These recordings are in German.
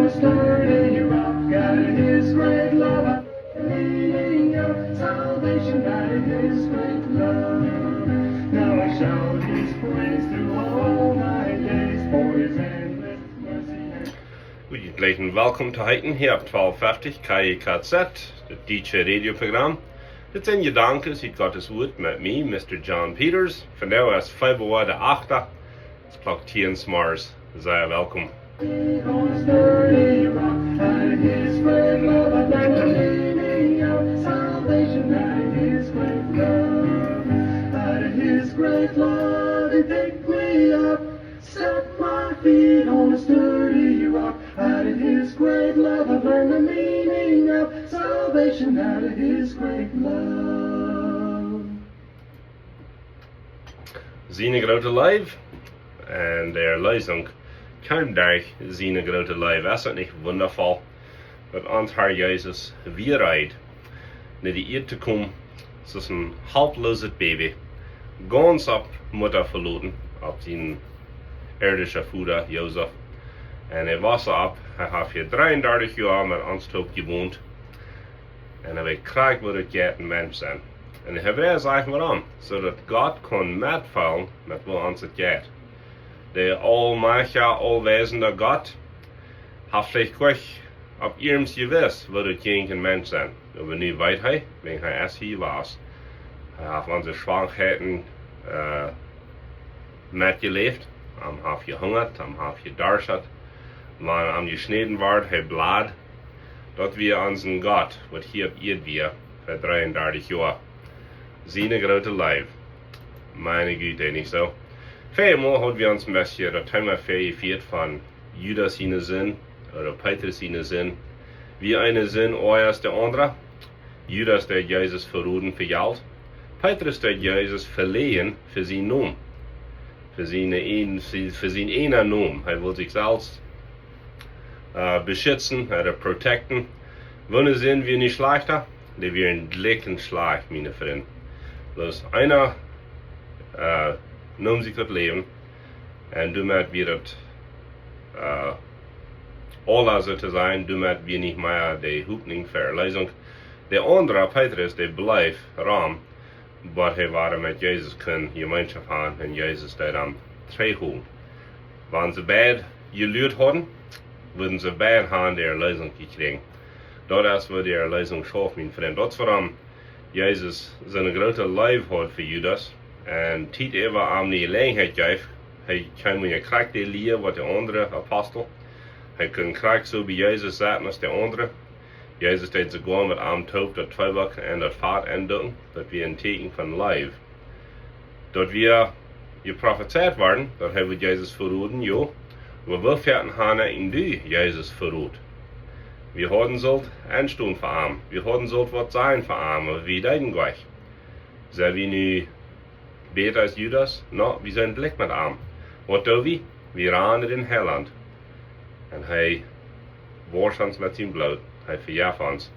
a sturdy rock, out of His great love, leading of salvation, out of His great love. Now I shout His praise through all my days, for His endless mercy. Goeie en welkom te heten hier op 1250 KJKZ, het Duitse radioprogramma. Dit zijn je dankens uit Gottes woord met mij, Mr. John Peters. Vandaag is Februari de 8e, het is klok 10 s'morgens. Zeer welkom. On a sturdy rock, out of His great love, and the leading of salvation, out of His great love, out of His great love, He picked me up, set my feet on a sturdy rock, out of His great love, I've learned the meaning of salvation, out of His great love. Zijn grote lijf en der lezing. Kein dag zijn grote lijf. Is het niet wondervol dat ons Herr Jezus weer rijdt naar die eerd te komen, zoals een halfloze baby, ganz op Mutter verloren, op zijn irdische Vater Jozef. En hij was op, hij heeft hier 33 jaar met ons top gewoond. En hij weet krijg wat het gaat een mens zijn. En de Hebreeën zeggen waarom, zodat God kon metvallen met wat ons het gaat. De almachtige, alwezende God heeft zich op ihrem gewist wat het geen mens zijn. Maar nu weet hij, wanneer hij als hier was. Hij heeft onze zwakheden metgeleefd. Hij heeft gehungerd, hij heeft gedarst. Maar am gesneden werd, hij blad. Dat wir onze God, wat hier op eerd weer, voor 33 jaar. Zijn grote lijf. Meine Güte, niet zo. Vijfmaal hadden we ons een beetje dat thema gevierd van Judas zijn zin, oder Petrus zijn zin. Wie eine zin als de andere. Judas der Jezus verroden voor geld. Petrus der Jezus verlehen voor zijn naam. Voor zijn ene naam. Hij wil zichzelf beschützen oder protecten. Wanneer zijn we niet slechter? Die wir een gelijken slag, meine vrienden. Dus einer noemt zich het leven en damit wir het alle zo te zijn, damit wir niet meer de hoopning verlezen. De andere, Petrus, die blijft ram, maar hij waren met Jezus kunnen gemeenschap hebben en Jezus deed hem terughouden. Wanneer ze beide geleerd hadden, würden ze beide hebben de erlezing gekregen. Dat is wat de erlezing schafft, mijn vriend. Dat is waarom Jezus zijn grote lijf had voor Judas. En tijd even aan die gelegenheid geeft. Hij kan je krijgt die leer wat de andere apostel. Hij kan krijgt zo bij Jezus zaten als de andere. Jezus deed ze gewoon met arm toop, dat tweebak en dat vaart en dat we een teken van lijf. Dat we geprofeteerd worden, dat hebben we Jezus verroeden, jo. We willen verten gaan in die Jezus verroed. We hadden zult aanstaan voor hem. We hadden zult wat zijn voor hem, maar wie deeden gleich. Zijn we nu beter als Judas? No, we zijn blik met hem. Wat doen we? We rennen in Heiland. En hij wascht ons met zijn bloed. Hij verjaagt ons.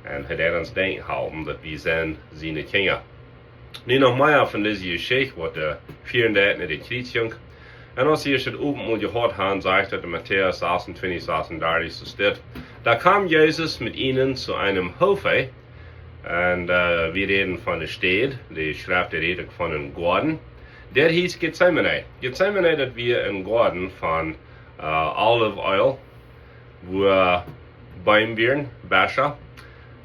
En hij deed ons denken houden dat we zijn kinderen. Nu nog meer van deze geschichte, wat de 34 naar de Kriegsjong. En als je het open moet je hart hebben, zegt dat in Matteaus 26, 36 so steht. Da kam Jesus mit ihnen zu einem Hofe. Und wir reden von der Stadt, die schreibt die Rede von einem Guaden. Der hieß Gethsemane. Gethsemane, dat wir in Guaden von olive oil, wo beim Bieren, Becher.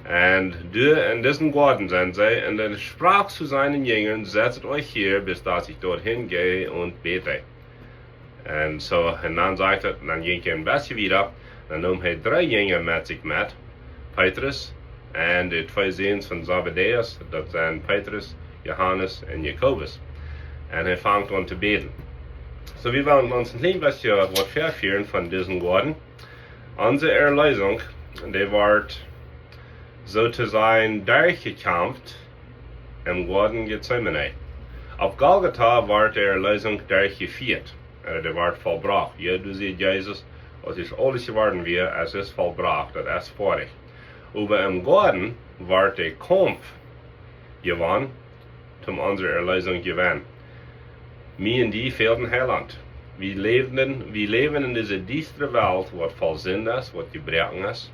Und in diesen Guaden sind sie, und er sprach zu seinen Jüngern, setzt euch hier, bis dass ich dorthin gehe und bete. Und so, und dann sagt er, dann ging er ein bisschen wieder, dann nahm er 3 Jünger mit sich mit, Petrus, und die 2 Söhne von Zebedäus, das sind Petrus, Johannes und Jakobus. Und er fängt an zu beten. So, wir wollen uns ein klein bisschen was verführen von diesen Guaden. Unsere Erlösung, die wird sozusagen durchgekämpft im Guaden Gethsemane. Auf Golgatha wird die Erlösung durchgeführt. Der wordt volbracht. Ja, du siehst Jesus, es ist alles geworden wie, es ist vollbracht, das ist fertig. Aber im Guaden wird der Kampf gewonnen, um unsere Erlösung gewonnen. Mir und die fehlten Heiland. Wir leven in deze diestere Welt, wat vol zin is, wat gebroken is.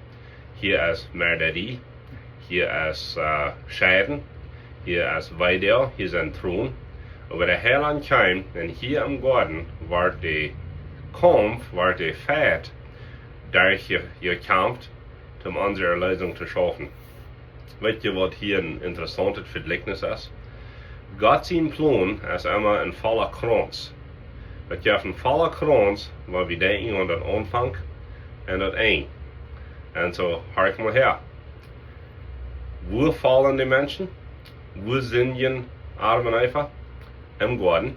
Hier is Mörderie, hier is Scheiden, hier is Weidel, hier zijn Thron. Aber der Heiland kam, und hier am Guaden war der Kampf, war der Feind, der gekämpft, um unsere Erlösung zu schaffen. Weet je wat hier een interessante Vergleichnis ist? Gott sein Plan ist immer ein voller Kranz. Dat je een volle krans, waar we denken aan het aanvang en het eind. En zo, hark maar her. Wo fallen die Menschen? Wo sind die armen einfach? Im Guaden.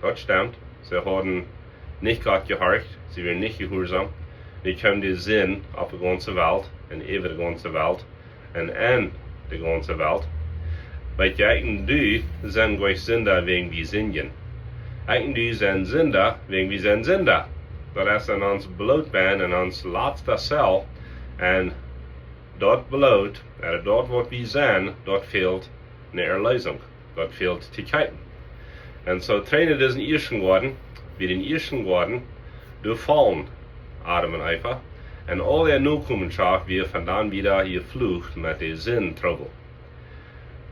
Dat stimmt. Sie haben nicht Gott gehorcht, sie werden nicht gehorsam. Die haben die Sinn auf die ganze Welt, en über die ganze Welt, en in die ganze Welt. Weet je, du zijn gleich Sünder wegen wie Sünden. Du zijn Sünder wegen wie zijn Sünder. Dat is in ons bloedbeen, in ons laatste cel. En dat bloed, dat wat we zijn, dat fehlt een Erlösung. Dat fehlt te kijken. En zo trainen diesen eersten Guaden, wie den eersten Guaden, du fallen Ademen einfach. En al die Nachkommenschaft wir vandaan wieder hier vlucht met de Sinn-Trouble.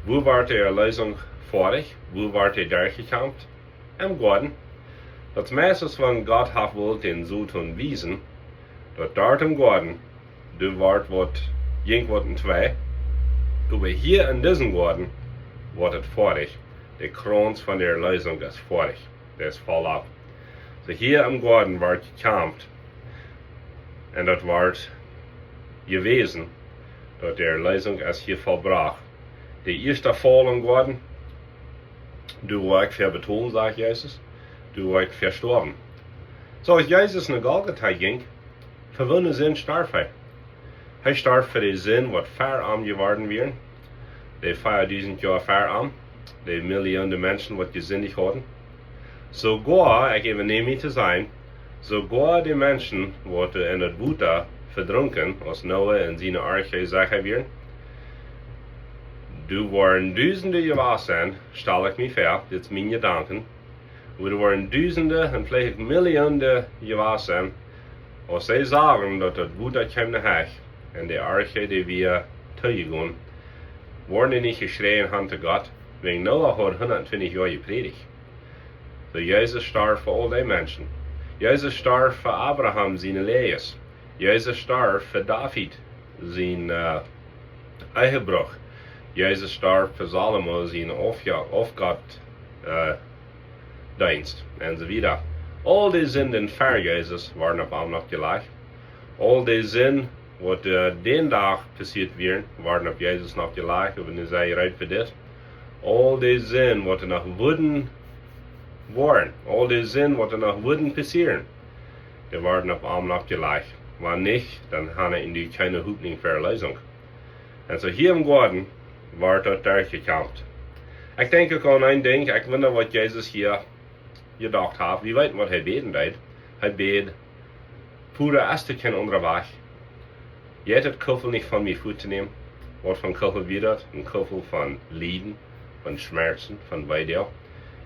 Wo war die Erlösung vorig? Wo war die durchgekämpft? Im Guaden. Das meiste von Gott hat wohl den so tun wiesen, dat dort im Guaden, du wart wat, irgendwas in zwei, aber hier in diesem Guaden, wird es vorig. Der Kranz von der Erlösung ist vorig. Der ist voll ab. So hier im Guaden wird gekämpft, und das wird gewesen, dass die Erlösung ist hier vollbracht. Der erste Fall im Guaden, du warst verbetonen, sagt Jesus. Du warst verstorben. So als Jesus naar Golgotha ging, für welchen Sinn starb er? Er starb für den Sinn, was verarm geworden wären. Die 5000 Jahre verarm. Die Millionen Menschen, was gesündigt hatten. Sogar, ich übernehme zu sein, sogar die Menschen, die in das Wasser verdrunken, als Noah in seine Arche Sache wären. Du waren Tausende gewesen, stelle ich mir vor, das ist meine Gedanken. Du waren Tausende und vielleicht Millionen gewesen, als sie sagen, dass das Wasser kommt nach und die Arche, die wir tun, waren die nicht geschrien haben zu Gott, wegen Noah hat 120 Jahre gepredigt. So Jesus starb für all die Menschen. Jesus starb für Abraham seine Lees. Jesus starb für David sein Ehebruch. Jesus starb für Salomo sein Aufgottdienst und so weiter. All die Sünden für Jesus waren auf einmal noch gleich. All die Sünden, was den Tag passiert wären, waren auf Jesus noch gleich, und er sei bereit für das. All die Sünden, was noch würden waren, all die Sünden, was noch würden passieren, die waren auf einmal noch gleich. Wenn nicht, dann haben in die keine Hoffnung für Erlösung. Und so hier im Guaden, war dort durchgekämpft. Ich denke an ein Ding, ich wundere, was Jesus hier gedacht hat. Wie weit, was er beten deed? Er bet, Bruder, ist er kein anderer Weg. Je hebt het Kuffel nicht von mir vorzunehmen. Was von Kuffel wird das? Ein Kuffel von Leiden, von Schmerzen, von Weidel.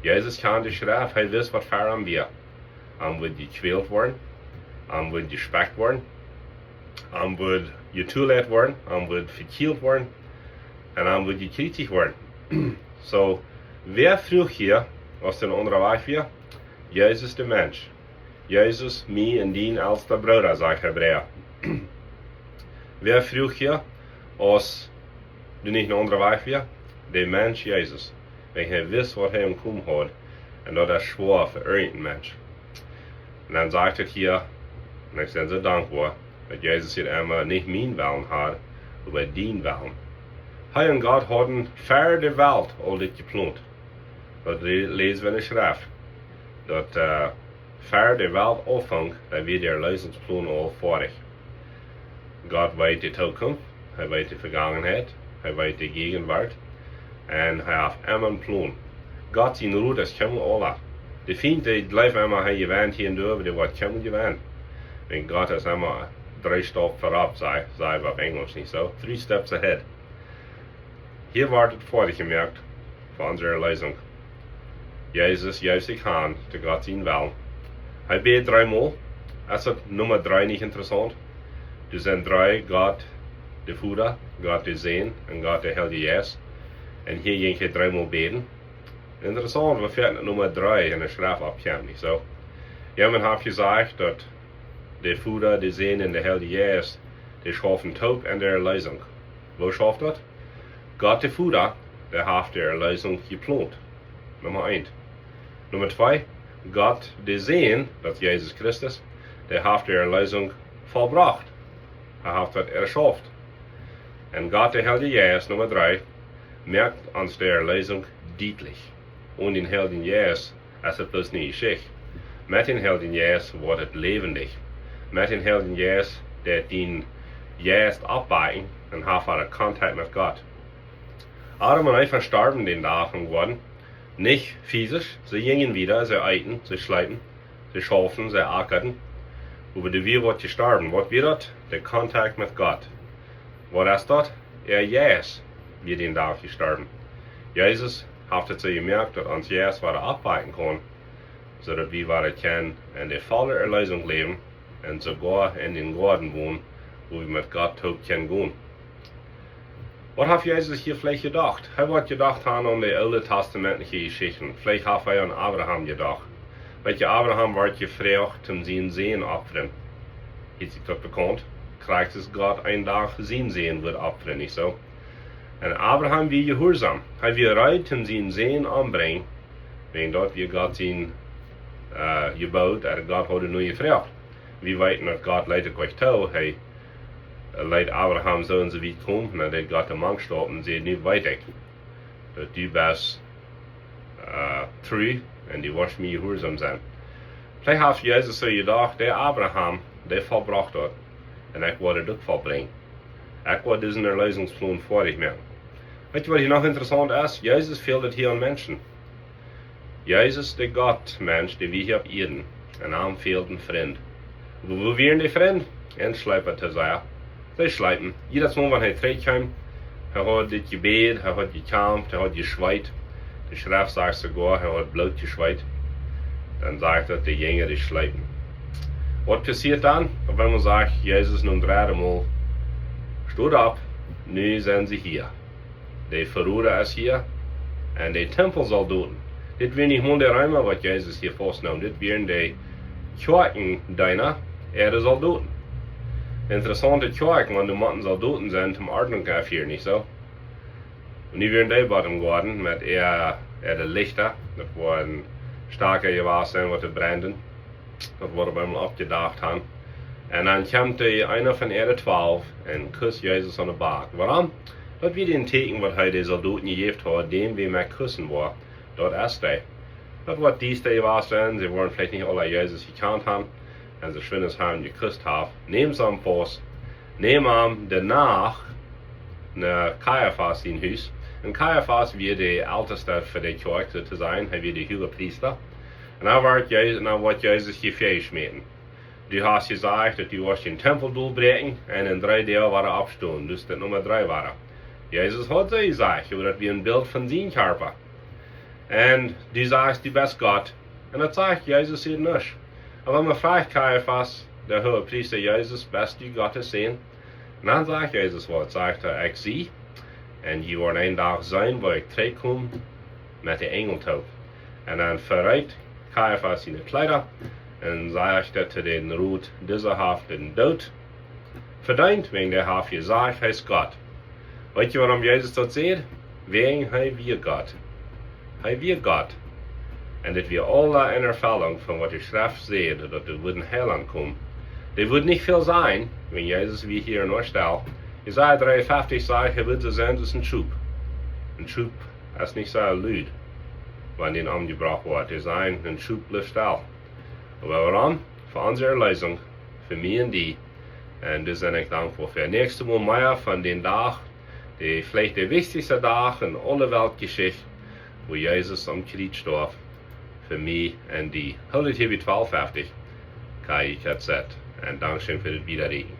Jesus kann die Schrift, er weiß, was für ihn wir. Wird gequält worden, wird gespeckt worden, wird getulet worden, wird verkielt worden, und wird gekriegt worden. So, wer früh hier, aus den anderen Weg wir? Jesus der Mensch. Jesus, mir und dien als der Bruder, sagt Hebräer. Wer früh hier, aus du nicht ein anderer Weg wir? Der Mensch Jesus. Wenn er wisst, was er im Kuhm hat, und das ist schwer für irgendeinen Mensch. Und dann sagt er hier, und ich bin so dankbar, dass Jesus hier immer nicht mein Willen hat, aber dein Willen. Er und Gott hatten für die Welt all das geplant. Das lesen wir in der Schrift. Dat für die Welt anfängt, da wird der Lösungsplan all fertig. Gott weiß die Zukunft, er weiß die Vergangenheit, er weiß die Gegenwart, und er hat immer einen Plan. Gott sein Ruhe, das kommen alle. Die Feinde bleiben immer gewähnt hier und da, aber die wird kommen gewähnt. Denn Gott ist immer 3 Steps vorab, sei auf Englisch nicht so, 3 Steps ahead. Hier wird es fertig gemerkt für unsere Lösung. Jezus juist zich aan te God zien wel. Hij beet 3 Mal. Is het nummer 3 niet interessant? Er zijn 3, God de Vader, God de Zoon en God de Heilige Geest. En hier ging je 3 Mal beten. Interessant, we vinden nummer 3 in de schrift opkomt, niet zo? Jemand heeft gezegd dat de Vader, de Zoon en de Heilige Geest, die schaffen Tod en de Erlösung. Wo schafft dat? God de Vader, der heeft de Erlösung geplant. Nummer 1. Nummer 2. God de Zoon, dat is Jezus Christus, der heeft de Erlösung vollbracht. Hij heeft dat erschaft. En God de Heilige Geest, Nummer 3, merkt ons de Erlösung deutlich. Und den Heiligen Geest is het dus niet geschicht. Met den Heiligen Geest wordt het levendig. Met den Heiligen Geest, dat den Geest afwijken en heeft contact met God. Adam en Eva starben den Tag von Guaden. Nicht physisch, sie gingen wieder, sie eiten, sie schleiten, sie schaffen, sie ackerten. Aber wie wird gestorben? Was wird das? Der Kontakt mit Gott. Was ist das? Jesus wird den Tag gestorben. Jesus hat es gemerkt, dass uns Jesus wieder abweichen kann, sodass wir wieder können in der vollen Erlösung leben und sogar in den Guaden wohnen, wo wir mit Gott tot können gehen. Was hat Jesus hier vielleicht gedacht? Er hat gedacht an die Alte Testamentliche Geschichten. Vielleicht hat er an Abraham gedacht. Weet je, Abraham werd gevraagd om zijn zeen offeren. Heeft zich dat bekannt? Krijgt es Gott een dag zijn zeen wird offeren, niet zo? En Abraham wie gehoorzaam. Hij wie rijdt om zijn zeen aanbrengen. Wegen dat wie Gott zijn gebouwd en God had er nu gevraagd. Wie weten dat God leidt het euch toe. Hij leidt Abraham zo en zo wie komt. En dat God hem aangestopt en zei, nu weet ik. Dat du best true. En die was mij gehoorzaam zijn. Vielleicht heeft Jezus zo gedacht, der Abraham, der volbracht dat. En ik wil het ook volbrengen. Ik wil deze Erlösungsplan voor ik maken. Weet je wat hier nog interessant is? Jezus fehlt het hier aan mensen. Jezus, de God-Mensch, die wir hier op Erden. En aan fehlt een vriend. Wo wären die vriend? En schleipen te zeggen. Zij schleipen. Jedes Mal, wanneer hij terugkwam, hij had dit gebed, hij had gekämpft, hij had geschweit. De Schrift sagt sogar, er hat Blut geschweit. Dann sagt er, die Jünger, die schleipen. Was passiert dann? Wenn man sagt, Jesus nun 3 Mal, steht ab, nu sind sie hier. Der Verräter ist hier und der Tempelsoldaten. Das wären nicht nur die Römer, was Jesus hier festnimmt, das wären die Kirchendiener, die Soldaten. Interessante Kirchen, wenn die Matten Soldaten sind, zum Ordnung aufhören, nicht so? Und nu werden die bij hem geworden met de lichten. Dat worden sterker gewesen wat te branden. Dat wordt bij hem opgedacht han. En dan komt einer van de 12 en kust Jezus aan de baak. Waarom? Dat weer een teken wat hij de soldaten gegeven had, dem we met kussen waren. Dat is hij. Dat wordt die gewesen. Ze worden vielleicht niet alle Jezus gekend haben. En ze schwindes haben gekust haben. Neem ze hem vast. Neem hem daarna naar Caiaphas in huis. En Caiaphas weer de älteste voor de kerk te zijn. Hij weer de hoge priester. En dan wordt Jezus gefeestmeten. Du hast gezegd dat du was den tempel doorbreken en in 3 dagen waren opstaan. Dus dat nummer 3 waren. Jezus had zo gezegd, dat we een beeld van zijn körper. En du sagst, du bist Gott. En dat zegt Jezus hier niet. En wenn man vraagt Caiaphas, de hoge priester, Jezus, bist du Gottes Zoon? En dan zegt Jezus wat, zegt hij, ik zie. En je wordt een dag zijn waar ik terugkom met de engeltop. En dan verrijdt Caiaphas zijn kleider. En zegt dat hij den roet, deze heeft den dood verdient, wegen der heeft gezegd, hij is God. Weet je waarom Jezus dat zegt? Wegen hij weer God. Hij weer God. En dat we alle in ervaring van wat de schrift zegt, dat er worden heil aankomen. Er wordt niet veel zijn, wenn Jezus weer hier in Oorstel. Jesaja 53 sagt, er wird so sein, das ist ein Schub. Ein Schub ist nicht so laut, wenn den angebracht wird. Er sagt, ein Schub bleibt still. Aber warum? Für unsere Erlösung, für mich und die. Und das bin ich dankbar für. Nächstes Mal mehr von den Tag, vielleicht der wichtigste Tag in aller Weltgeschichte, wo Jesus am Kreuz starb. Für mich und die. Heute hier wie 12:50. KIKZ. Und Dankeschön für das Wiederreden.